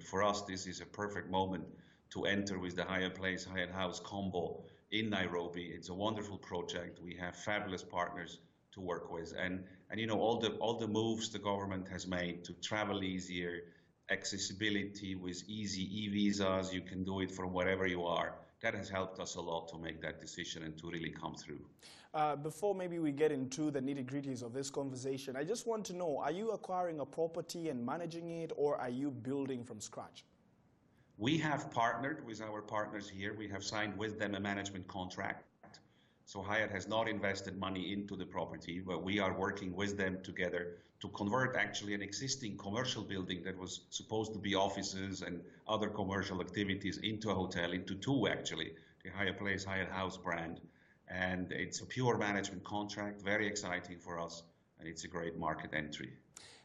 for us, this is a perfect moment to enter with the Hyatt Place, Hyatt House combo in Nairobi. It's a wonderful project. We have fabulous partners to work with, and you know, all the moves the government has made to travel easier, accessibility with easy e-visas, you can do it from wherever you are. That has helped us a lot to make that decision and to really come through. Before maybe we get into the nitty-gritties of this conversation, I just want to know, are you acquiring a property and managing it, or are you building from scratch? We have partnered with our partners here. We have signed with them a management contract. So Hyatt has not invested money into the property, but we are working with them together to convert actually an existing commercial building that was supposed to be offices and other commercial activities into a hotel, into two actually, the Hyatt Place, Hyatt House brand. And it's a pure management contract, very exciting for us, and it's a great market entry.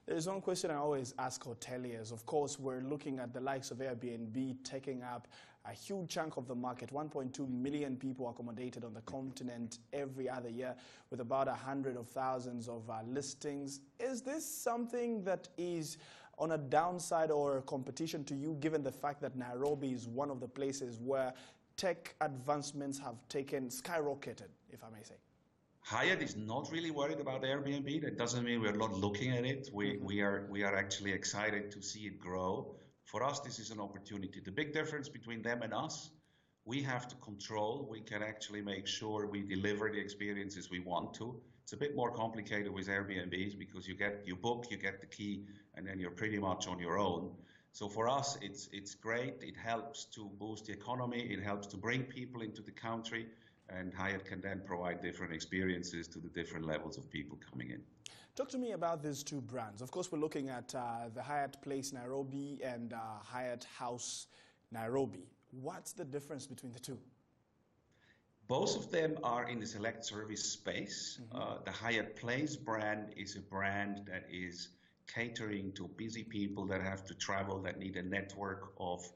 There's one question I always ask hoteliers. Of course, we're looking at the likes of Airbnb taking up a huge chunk of the market. 1.2 million people accommodated on the continent every other year with about 100,000 of listings. Is this something that is on a downside or a competition to you, given the fact that Nairobi is one of the places where tech advancements have skyrocketed, if I may say? Hyatt is not really worried about Airbnb. That doesn't mean we're not looking at it. We are actually excited to see it grow. For us, this is an opportunity. The big difference between them and us, we have to control. We can actually make sure we deliver the experiences we want to. It's a bit more complicated with Airbnbs because you book, you get the key, and then you're pretty much on your own. So for us, it's great. It helps to boost the economy. It helps to bring people into the country. And Hyatt can then provide different experiences to the different levels of people coming in. Talk to me about these two brands. Of course, we're looking at the Hyatt Place Nairobi and Hyatt House Nairobi. What's the difference between the two? Both of them are in the select service space. The Hyatt Place brand is a brand that is catering to busy people that have to travel, that need a network of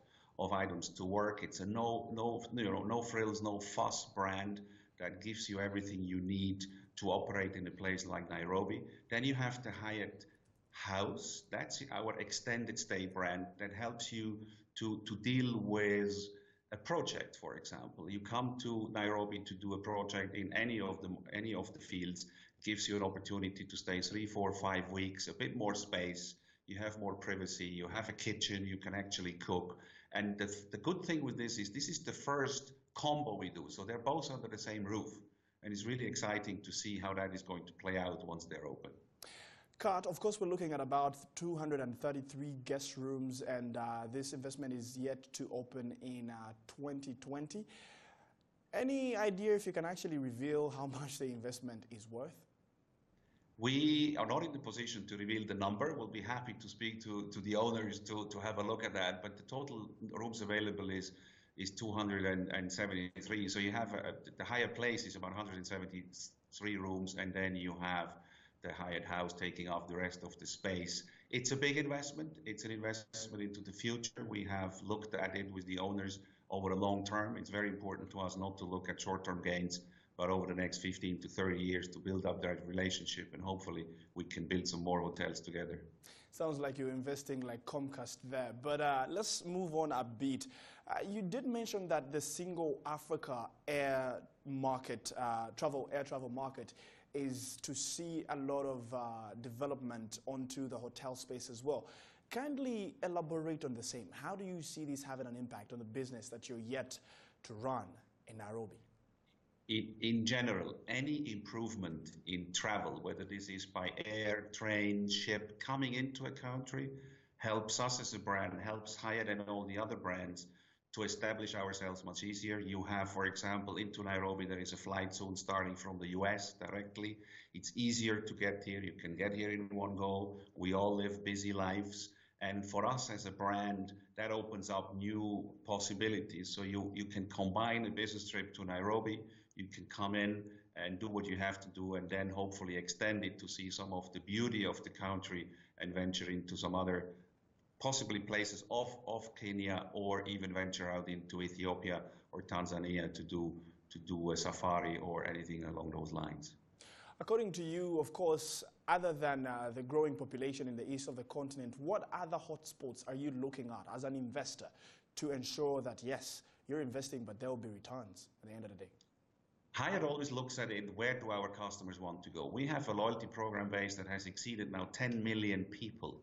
items to work. It's a no frills, no fuss brand that gives you everything you need to operate in a place like Nairobi. Then you have the Hyatt House. That's our extended stay brand that helps you to deal with a project, for example. You come to Nairobi to do a project in any of the fields, gives you an opportunity to stay 3, 4, 5 weeks, a bit more space. You have more privacy, you have a kitchen, you can actually cook. And the good thing with this is the first combo we do. So they're both under the same roof. And it's really exciting to see how that is going to play out once they're open. Kurt, of course, we're looking at about 233 guest rooms, and this investment is yet to open in 2020. Any idea if you can actually reveal how much the investment is worth? We are not in the position to reveal the number. We'll be happy to speak to the owners to have a look at that. But the total rooms available is 273. So you have the Hyatt Place is about 173 rooms, and then you have the Hyatt House taking off the rest of the space. It's a big investment. It's an investment into the future. We have looked at it with the owners over a long term. It's very important to us not to look at short-term gains, but over the next 15 to 30 years to build up that relationship, and hopefully we can build some more hotels together. Sounds like you're investing like Comcast there, but let's move on a bit. You did mention that the single Africa air travel market is to see a lot of development onto the hotel space as well. Kindly elaborate on the same. How do you see this having an impact on the business that you're yet to run in Nairobi? In general, any improvement in travel, whether this is by air, train, ship, coming into a country, helps us as a brand, helps Hyatt and all the other brands to establish ourselves much easier. You have, for example, into Nairobi, there is a flight soon starting from the US directly. It's easier to get here. You can get here in one go. We all live busy lives. And for us as a brand, that opens up new possibilities. So you can combine a business trip to Nairobi, you can come in and do what you have to do, and then hopefully extend it to see some of the beauty of the country and venture into some other possibly places of Kenya, or even venture out into Ethiopia or Tanzania to do a safari or anything along those lines. According to you, of course, other than the growing population in the east of the continent, what other hotspots are you looking at as an investor to ensure that, yes, you're investing, but there will be returns at the end of the day? Hyatt always looks at it, where do our customers want to go? We have a loyalty program base that has exceeded now 10 million people.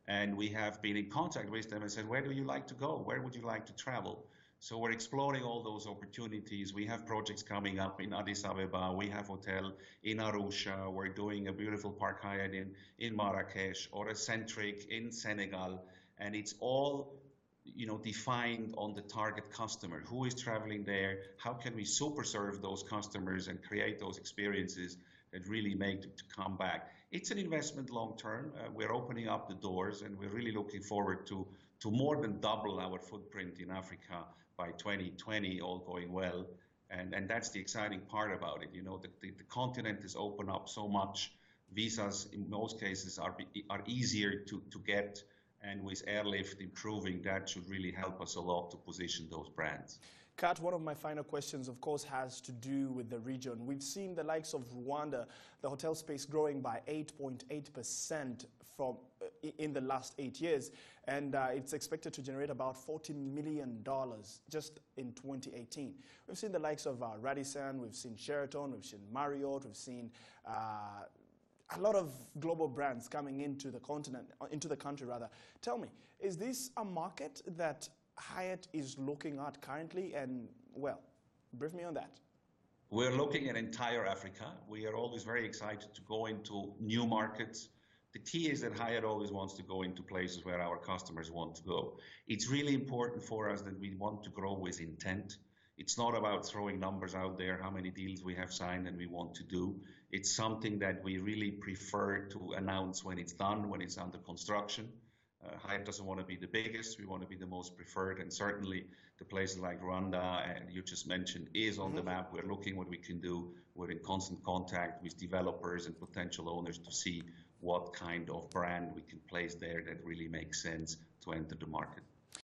And we have been in contact with them and said, where do you like to go? Where would you like to travel? So we're exploring all those opportunities. We have projects coming up in Addis Ababa. We have hotel in Arusha. We're doing a beautiful Park Hyatt in Marrakesh, or a Centric in Senegal. And it's all defined on the target customer. Who is traveling there? How can we super serve those customers and create those experiences that really make them to come back? It's an investment long term. We're opening up the doors, and we're really looking forward to more than double our footprint in Africa by 2020, all going well. And that's the exciting part about it. The continent is open up so much. Visas in most cases are easier to get. And with airlift improving, that should really help us a lot to position those brands. Kat, one of my final questions, of course, has to do with the region. We've seen the likes of Rwanda, the hotel space growing by 8.8% in the last 8 years, and it's expected to generate about $40 million just in 2018. We've seen the likes of Radisson, we've seen Sheraton, we've seen Marriott, we've seen a lot of global brands coming into the country. Tell me, is this a market that Hyatt is looking at currently? And, well, brief me on that. We're looking at entire Africa. We are always very excited to go into new markets. The key is that Hyatt always wants to go into places where our customers want to go. It's really important for us that we want to grow with intent. It's not about throwing numbers out there, how many deals we have signed and we want to do. It's something that we really prefer to announce when it's done, when it's under construction. Hyatt doesn't want to be the biggest, we want to be the most preferred, and certainly the places like Rwanda, and you just mentioned, is on the map. We're looking what we can do. We're in constant contact with developers and potential owners to see what kind of brand we can place there that really makes sense to enter the market.